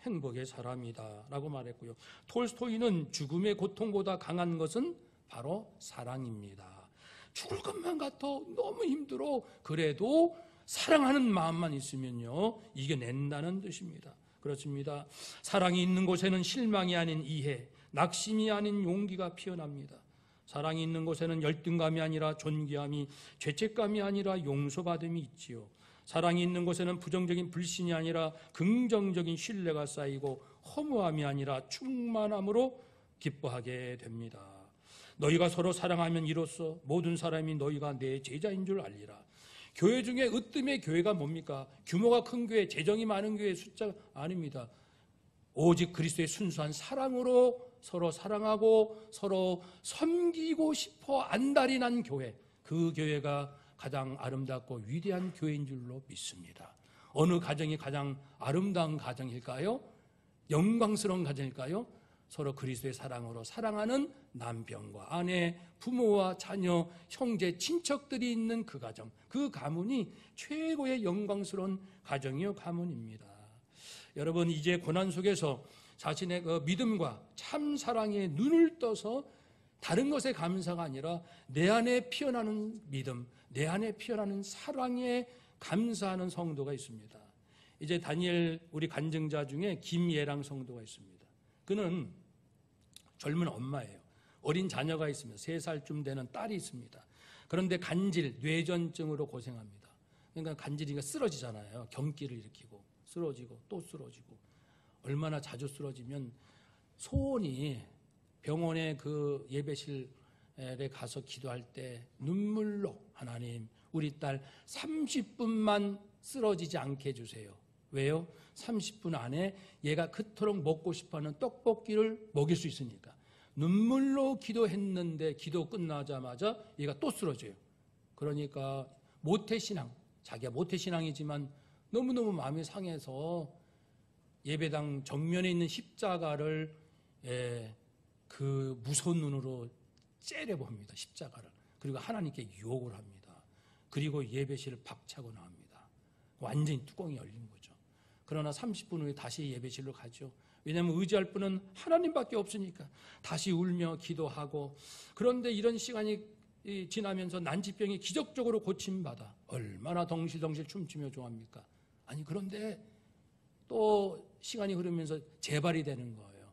행복의 사람이다 라고 말했고요. 톨스토이는 죽음의 고통보다 강한 것은 바로 사랑입니다. 죽을 것만 같아 너무 힘들어 그래도 사랑하는 마음만 있으면요 이겨낸다는 뜻입니다. 그렇습니다. 사랑이 있는 곳에는 실망이 아닌 이해, 낙심이 아닌 용기가 피어납니다. 사랑이 있는 곳에는 열등감이 아니라 존귀함이, 죄책감이 아니라 용서받음이 있지요. 사랑이 있는 곳에는 부정적인 불신이 아니라 긍정적인 신뢰가 쌓이고 허무함이 아니라 충만함으로 기뻐하게 됩니다. 너희가 서로 사랑하면 이로써 모든 사람이 너희가 내 제자인 줄 알리라. 교회 중에 으뜸의 교회가 뭡니까? 규모가 큰 교회, 재정이 많은 교회 숫자 아닙니다. 오직 그리스도의 순수한 사랑으로 서로 사랑하고 서로 섬기고 싶어 안달이 난 교회, 그 교회가 가장 아름답고 위대한 교회인 줄로 믿습니다. 어느 가정이 가장 아름다운 가정일까요? 영광스러운 가정일까요? 서로 그리스도의 사랑으로 사랑하는 남편과 아내, 부모와 자녀, 형제, 친척들이 있는 그 가정, 그 가문이 최고의 영광스러운 가정이요 가문입니다. 여러분, 이제 고난 속에서 자신의 그 믿음과 참 사랑에 눈을 떠서 다른 것에 감사가 아니라 내 안에 피어나는 믿음, 내 안에 피어나는 사랑에 감사하는 성도가 있습니다. 이제 다니엘 우리 간증자 중에 김예랑 성도가 있습니다. 그는 젊은 엄마예요. 어린 자녀가 있으며 3살쯤 되는 딸이 있습니다. 그런데 간질, 뇌전증으로 고생합니다. 그러니까 간질이가 쓰러지잖아요. 경기를 일으키고 쓰러지고 또 쓰러지고. 얼마나 자주 쓰러지면 소원이 병원의 그 예배실에 가서 기도할 때 눈물로 하나님 우리 딸 30분만 쓰러지지 않게 해주세요. 왜요? 30분 안에 얘가 그토록 먹고 싶어하는 떡볶이를 먹일 수 있으니까. 눈물로 기도했는데 기도 끝나자마자 얘가 또 쓰러져요. 그러니까 모태신앙, 자기가 모태신앙이지만 너무너무 마음이 상해서 예배당 정면에 있는 십자가를 그 무서운 눈으로 째려봅니다. 십자가를. 그리고 하나님께 유혹을 합니다. 그리고 예배실을 박차고 나옵니다. 완전히 뚜껑이 열린 거죠. 그러나 30분 후에 다시 예배실로 가죠. 왜냐하면 의지할 분은 하나님밖에 없으니까 다시 울며 기도하고. 그런데 이런 시간이 지나면서 난치병이 기적적으로 고침받아 얼마나 덩실덩실 춤추며 좋아합니까? 아니 그런데 또 시간이 흐르면서 재발이 되는 거예요.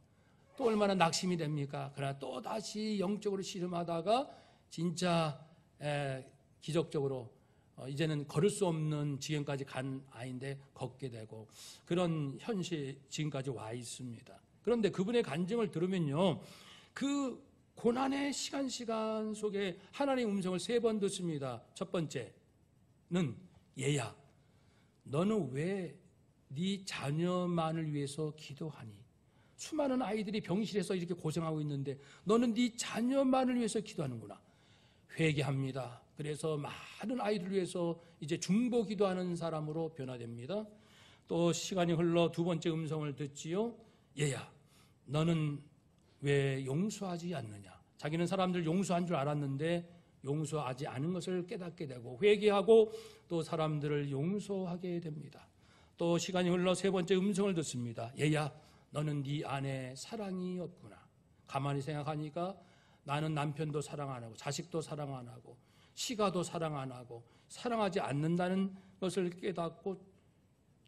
또 얼마나 낙심이 됩니까? 그러나 또 다시 영적으로 씨름하다가 진짜 기적적으로 이제는 걸을 수 없는 지경까지 간 아이인데 걷게 되고 그런 현실 지금까지 와 있습니다. 그런데 그분의 간증을 들으면요, 그 고난의 시간 속에 하나님의 음성을 3번 듣습니다. 첫 번째는 얘야, 너는 왜 네 자녀만을 위해서 기도하니? 수많은 아이들이 병실에서 이렇게 고생하고 있는데 너는 네 자녀만을 위해서 기도하는구나. 회개합니다. 그래서 많은 아이들을 위해서 이제 중보 기도하는 사람으로 변화됩니다. 또 시간이 흘러 2번째 음성을 듣지요. 얘야, 너는 왜 용서하지 않느냐? 자기는 사람들 용서한 줄 알았는데 용서하지 않은 것을 깨닫게 되고 회개하고 또 사람들을 용서하게 됩니다. 또 시간이 흘러 3번째 음성을 듣습니다. 얘야, 너는 네 안에 사랑이 없구나. 가만히 생각하니까 나는 남편도 사랑 안 하고 자식도 사랑 안 하고 시가도 사랑 안 하고 사랑하지 않는다는 것을 깨닫고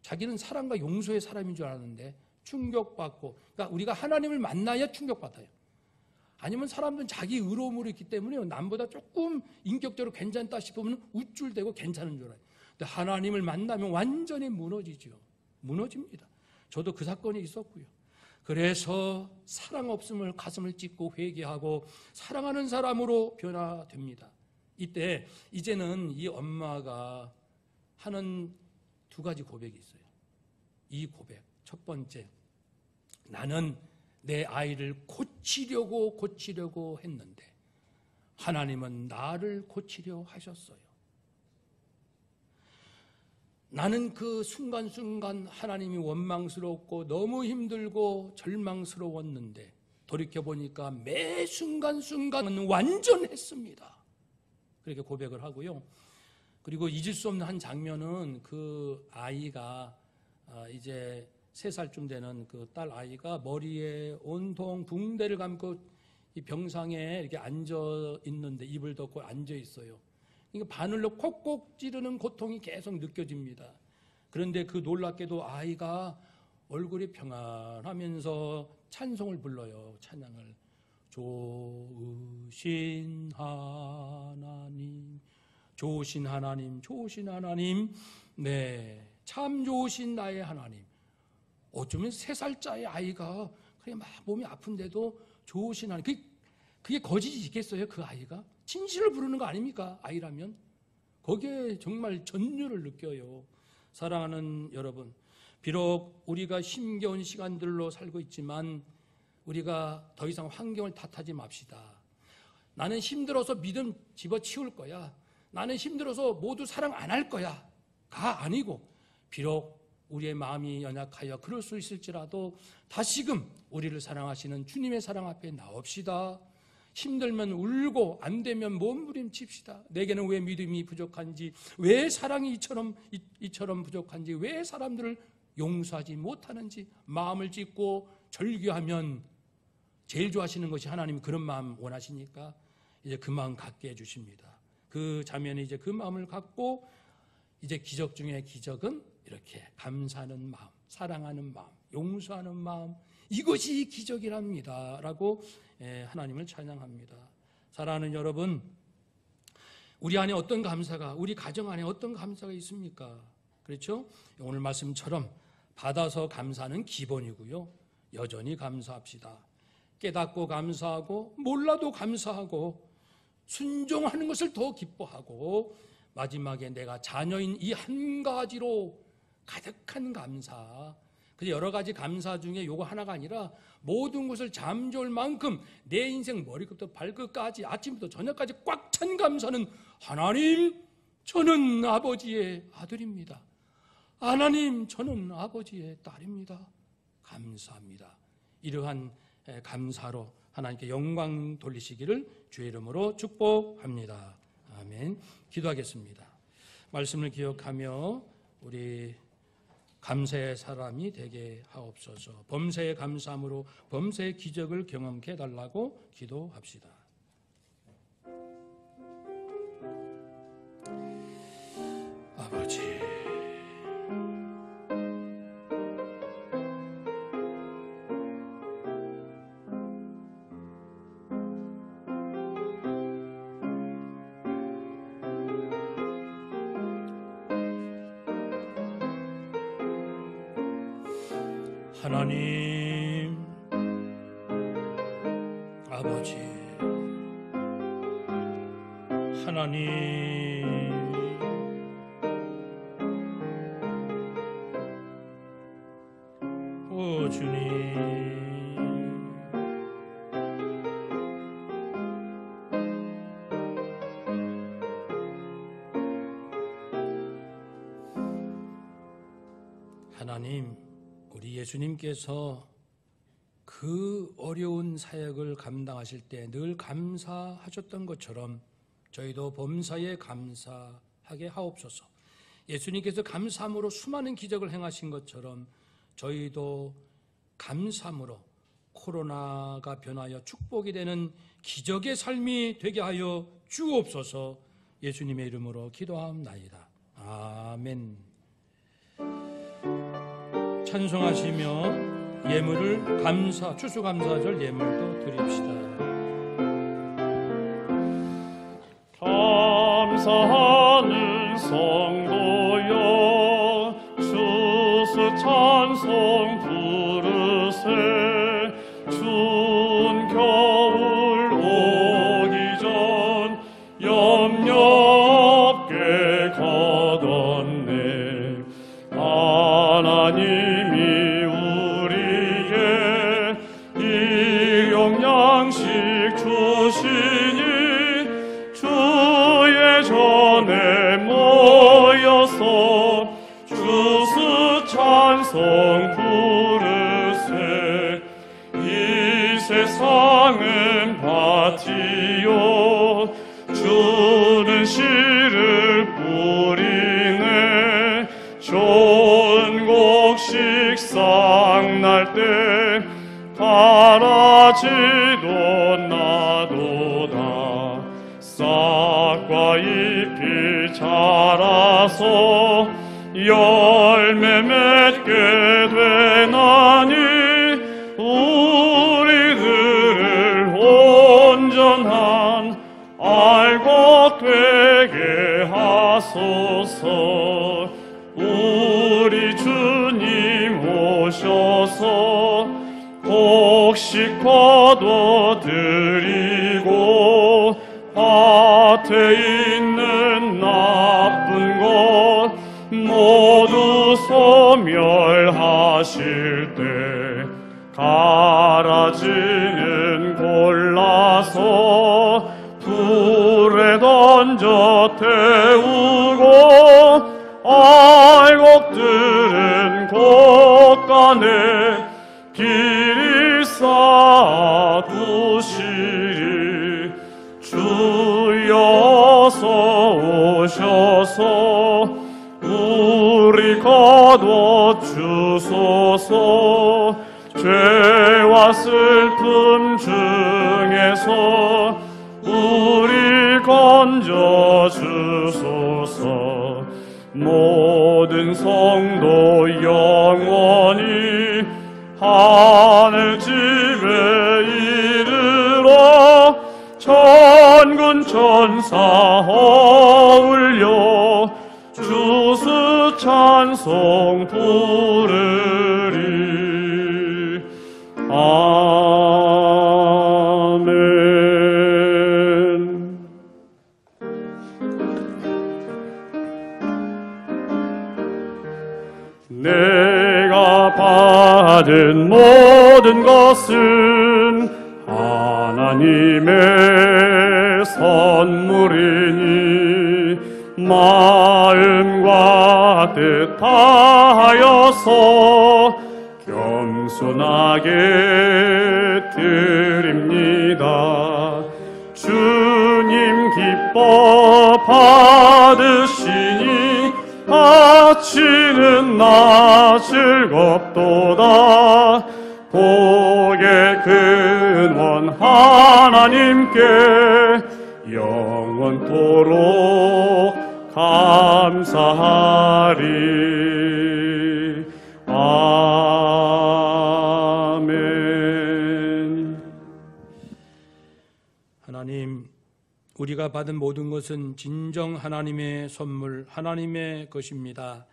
자기는 사랑과 용서의 사람인 줄 알았는데 충격받고, 그러니까 우리가 하나님을 만나야 충격받아요. 아니면 사람들은 자기 의로움으로 있기 때문에 남보다 조금 인격적으로 괜찮다 싶으면 우쭐대고 괜찮은 줄 알아요. 근데 하나님을 만나면 완전히 무너지죠. 무너집니다. 저도 그 사건이 있었고요. 그래서 사랑 없음을 가슴을 찢고 회개하고 사랑하는 사람으로 변화됩니다. 이때 이제는 이 엄마가 하는 2가지 고백이 있어요. 이 고백, 첫 번째, 나는 내 아이를 고치려고 했는데 하나님은 나를 고치려 하셨어요. 나는 그 순간순간 하나님이 원망스럽고 너무 힘들고 절망스러웠는데 돌이켜보니까 매 순간순간은 완전했습니다. 그렇게 고백을 하고요. 그리고 잊을 수 없는 한 장면은 그 아이가 이제 3살쯤 되는 그 딸 아이가 머리에 온통 붕대를 감고 이 병상에 이렇게 앉아 있는데, 입을 덮고 앉아 있어요. 그러니까 바늘로 콕콕 찌르는 고통이 계속 느껴집니다. 그런데 그 놀랍게도 아이가 얼굴이 평안하면서 찬송을 불러요. 찬양을. 좋으신 하나님, 좋으신 하나님, 좋으신 하나님, 네, 참 좋으신 나의 하나님. 어쩌면 3살짜리 아이가 그래 막 몸이 아픈데도 좋으신 하나님, 그게 거짓이 있겠어요? 그 아이가 진실을 부르는 거 아닙니까? 아이라면 거기에 정말 전율을 느껴요. 사랑하는 여러분, 비록 우리가 힘겨운 시간들로 살고 있지만 우리가 더 이상 환경을 탓하지 맙시다. 나는 힘들어서 믿음 집어치울 거야, 나는 힘들어서 모두 사랑 안 할 거야 가 아니고, 비록 우리의 마음이 연약하여 그럴 수 있을지라도 다시금 우리를 사랑하시는 주님의 사랑 앞에 나옵시다. 힘들면 울고 안 되면 몸부림칩시다. 내게는 왜 믿음이 부족한지, 왜 사랑이 이처럼 부족한지, 왜 사람들을 용서하지 못하는지 마음을 찢고 절규하면 제일 좋아하시는 것이 하나님 그런 마음 원하시니까 이제 그 마음 갖게 해주십니다. 그 자매는 이제 그 마음을 갖고 이제 기적 중에 기적은 이렇게 감사하는 마음, 사랑하는 마음, 용서하는 마음, 이것이 기적이랍니다 라고 하나님을 찬양합니다. 사랑하는 여러분, 우리 안에 어떤 감사가, 우리 가정 안에 어떤 감사가 있습니까? 그렇죠? 오늘 말씀처럼 받아서 감사는 기본이고요, 여전히 감사합시다. 깨닫고 감사하고 몰라도 감사하고 순종하는 것을 더 기뻐하고 마지막에 내가 자녀인 이 한 가지로 가득한 감사, 그래서 여러 가지 감사 중에 요거 하나가 아니라 모든 것을 잠재울 만큼 내 인생 머리끝부터 발끝까지 아침부터 저녁까지 꽉 찬 감사는, 하나님 저는 아버지의 아들입니다, 하나님 저는 아버지의 딸입니다, 감사합니다. 이러한 감사로 하나님께 영광 돌리시기를 주의 이름으로 축복합니다. 아멘. 기도하겠습니다. 말씀을 기억하며 우리 감사의 사람이 되게 하옵소서. 범사의 감사함으로 범사의 기적을 경험케 해달라고 기도합시다. 아버지, 하나님, 아버지, 하나님, 오 주님, 하나님, 우리 예수님께서 그 어려운 사역을 감당하실 때 늘 감사하셨던 것처럼 저희도 범사에 감사하게 하옵소서. 예수님께서 감사함으로 수많은 기적을 행하신 것처럼 저희도 감사함으로 코로나가 변하여 축복이 되는 기적의 삶이 되게 하여 주옵소서. 예수님의 이름으로 기도하옵나이다. 아멘. 찬송하시며 예물을 추수감사절 예물도 드립시다. 감사하는 성도여 추수 찬송 부르세. 추운 겨울 오기 전 염려 없게 걷었네. 하나님이 우리에게 일용양식 주시니 주의 전에 모여서 주수 찬송 부르세. 이 세상은 밭이요 주는 씨를 뿌리네. 좋은 곡식 나도다. 싹과 잎이 자라서 열매 맺게 되나니 우리들을 온전한 알곡 되게 하소서. 우리 주님 오셔서 곡식 거둬드리고 밭에 있는 나쁜 것 모두 소멸하실 때 가라지는 골라서 불에 던져 태우고 알곡들은 곳간에 길이 쌓아두시리. 주여서 오셔서 우리 거둬 주소서. 죄와 슬픔 중에서 우리 건져 주소서. 모든 성도 영원히 하늘 집에 이르러 천군 천사 어울려 주스 찬송 부르리. 아멘. 내가 받은 모든 것은 하나님의 선물이니 마음과 뜻 다하여서 겸손하게 드립니다. 주님 기뻐 받으시니 바치는 나 즐겁도다. 복의 근원 하나님께 영원토록 감사하리. 아멘. 하나님, 우리가 받은 모든 것은 진정 하나님의 선물, 하나님의 것입니다.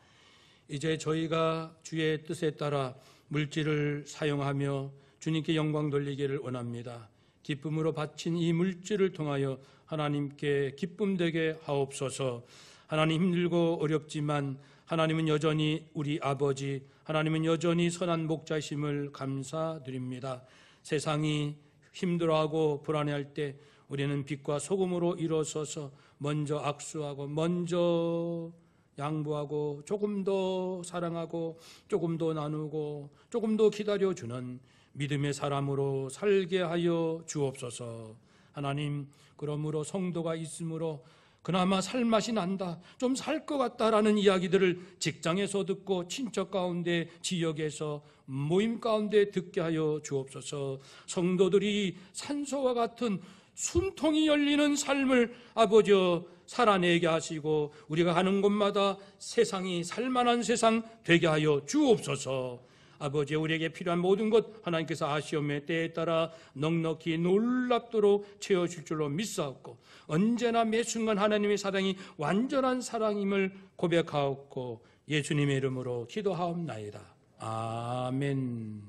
이제 저희가 주의 뜻에 따라 물질을 사용하며 주님께 영광 돌리기를 원합니다. 기쁨으로 바친 이 물질을 통하여 하나님께 기쁨 되게 하옵소서. 하나님, 힘들고 어렵지만 하나님은 여전히 우리 아버지, 하나님은 여전히 선한 목자심을 감사드립니다. 세상이 힘들어하고 불안해할 때 우리는 빛과 소금으로 일어서서 먼저 악수하고 먼저 양보하고 조금 더 사랑하고 조금 더 나누고 조금 더 기다려주는 믿음의 사람으로 살게 하여 주옵소서. 하나님, 그러므로 성도가 있으므로 그나마 살맛이 난다, 좀 살 것 같다라는 이야기들을 직장에서 듣고 친척 가운데, 지역에서, 모임 가운데 듣게 하여 주옵소서. 성도들이 산소와 같은 숨통이 열리는 삶을 아버지여 살아내게 하시고 우리가 가는 곳마다 세상이 살만한 세상 되게 하여 주옵소서. 아버지, 우리에게 필요한 모든 것 하나님께서 아시오매 때에 따라 넉넉히 놀랍도록 채워줄 줄로 믿사옵고 언제나 매 순간 하나님의 사랑이 완전한 사랑임을 고백하옵고 예수님의 이름으로 기도하옵나이다. 아멘.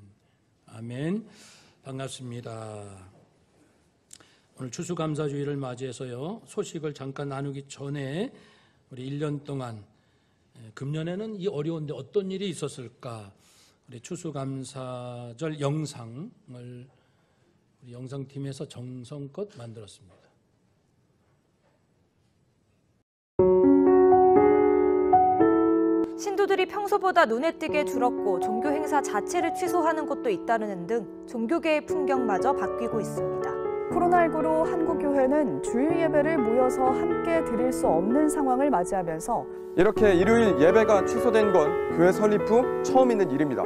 아멘. 반갑습니다. 오늘 추수감사주의를 맞이해서요, 소식을 잠깐 나누기 전에 우리 1년 동안, 금년에는 이 어려운데 어떤 일이 있었을까, 우리 추수감사절 영상을 우리 영상팀에서 정성껏 만들었습니다. 신도들이 평소보다 눈에 띄게 줄었고 종교 행사 자체를 취소하는 곳도 잇따르는 등 종교계의 풍경마저 바뀌고 있습니다. 코로나19로 한국교회는 주일 예배를 모여서 함께 드릴 수 없는 상황을 맞이하면서 이렇게 일요일 예배가 취소된 건 교회 설립 후 처음 있는 일입니다.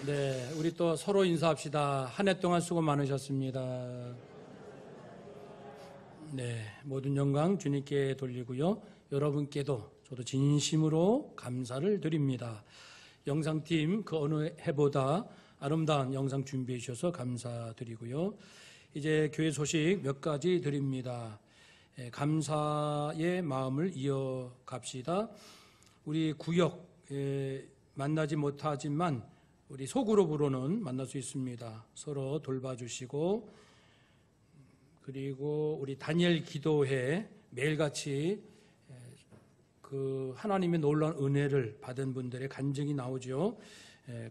네, 우리 또 서로 인사합시다. 한 해 동안 수고 많으셨습니다. 네, 모든 영광 주님께 돌리고요. 여러분께도 저도 진심으로 감사를 드립니다. 영상팀 그 어느 해보다 아름다운 영상 준비해 주셔서 감사드리고요. 이제 교회 소식 몇 가지 드립니다. 감사의 마음을 이어갑시다. 우리 구역 만나지 못하지만 우리 소그룹으로는 만날 수 있습니다. 서로 돌봐주시고, 그리고 우리 다니엘 기도회 매일같이 그 하나님의 놀라운 은혜를 받은 분들의 간증이 나오죠.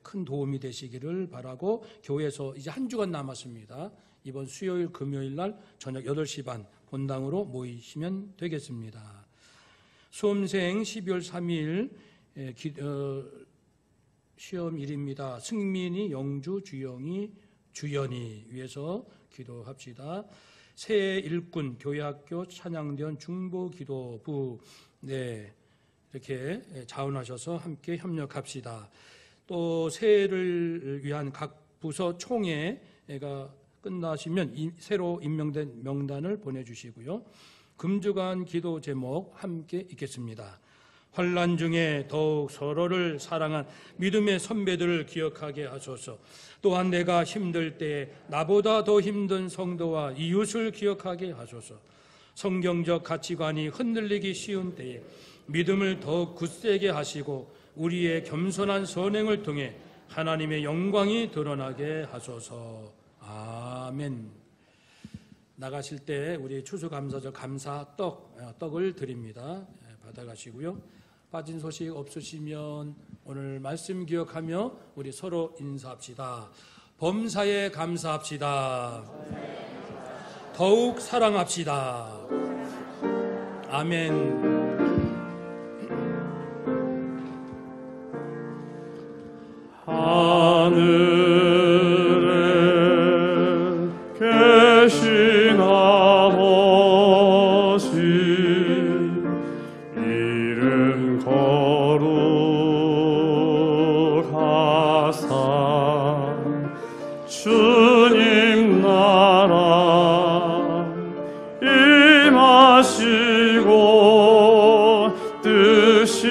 큰 도움이 되시기를 바라고, 교회에서 이제 한 주간 남았습니다. 이번 수요일 금요일 날 저녁 8시 반 본당으로 모이시면 되겠습니다. 수험생 12월 3일 시험일입니다. 승민이, 영주, 주영이, 주연이 위해서 기도합시다. 새해 일꾼 교회학교 찬양대원 중보기도부, 네, 이렇게 자원하셔서 함께 협력합시다. 또 새해를 위한 각 부서 총회가 끝나시면 새로 임명된 명단을 보내주시고요. 금주간 기도 제목 함께 읽겠습니다. 환난 중에 더욱 서로를 사랑한 믿음의 선배들을 기억하게 하소서. 또한 내가 힘들 때 나보다 더 힘든 성도와 이웃을 기억하게 하소서. 성경적 가치관이 흔들리기 쉬운 때에 믿음을 더욱 굳세게 하시고 우리의 겸손한 선행을 통해 하나님의 영광이 드러나게 하소서. 아멘. 나가실 때 우리 추수감사절 감사 떡을 드립니다. 받아가시고요. 빠진 소식 없으시면 오늘 말씀 기억하며 우리 서로 인사합시다. 범사에 감사합시다. 더욱 사랑합시다. 아멘. 하늘에 계신 아버지, 이름 거룩하사 주님 나라 임하시고 뜻이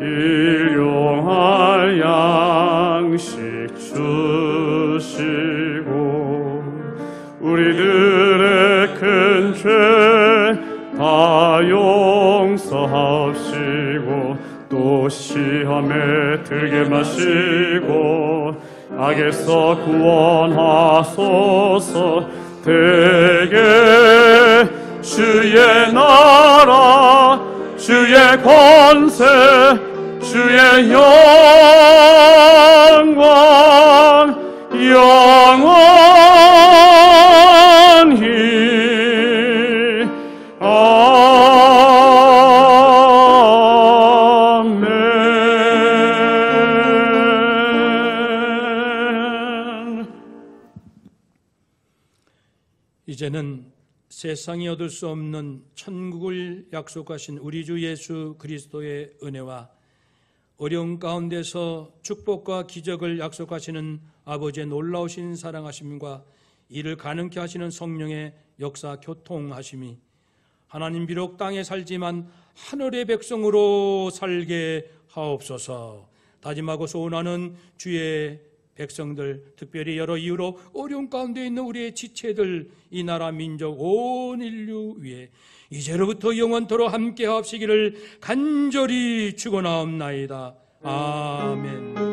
일용할 양식 주시고 우리들의 큰 죄 다 용서하시고 또 시험에 들게 마시고 악에서 구원하소서. 대개 주의 나라 주의 권세 주의 영광 영원히 아멘. 이제는 세상이 얻을 수 없는 천국을 약속하신 우리 주 예수 그리스도의 은혜와 어려운 가운데서 축복과 기적을 약속하시는 아버지의 놀라우신 사랑하심과 이를 가능케 하시는 성령의 역사 교통하심이 하나님 비록 땅에 살지만 하늘의 백성으로 살게 하옵소서. 다짐하고 소원하는 주의 백성들, 특별히 여러 이유로 어려운 가운데 있는 우리의 지체들, 이 나라 민족 온 인류 위에 이제로부터 영원토록 함께 하옵시기를 간절히 축원하옵나이다. 아멘.